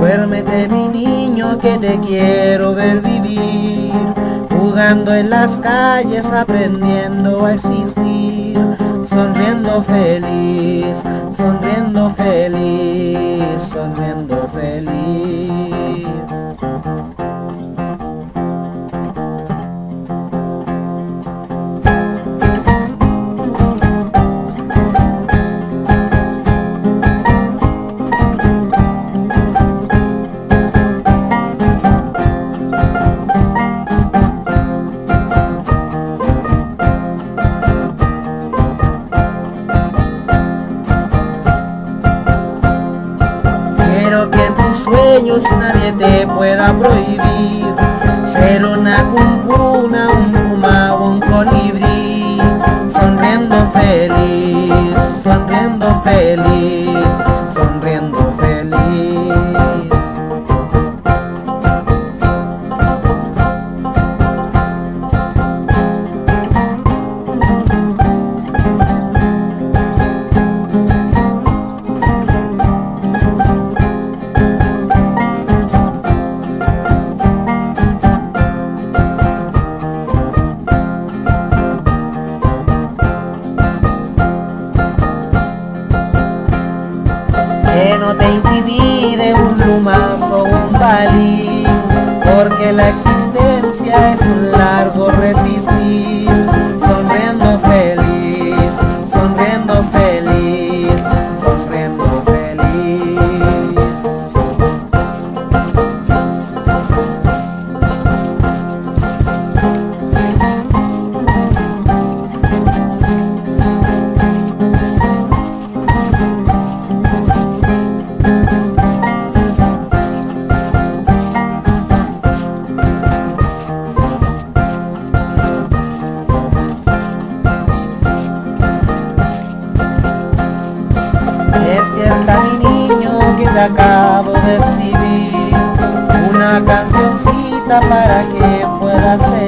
Duérmete mi niño que te quiero ver vivir, jugando en las calles, aprendiendo a existir, sonriendo feliz, sonriendo feliz, sonriendo feliz. Quiero que en tus sueños nadie te pueda prohibir ser una cuncuna, un puma o un colibrí, sonriendo feliz, sonriendo feliz, sonriendo feliz. Que no te intimide un plumazo o un balín, porque la existencia es un largo resistir, sonriendo feliz, sonriendo feliz, sonriendo feliz. Despierta mi niño que te acabo de escribir una cancioncita para que puedas ser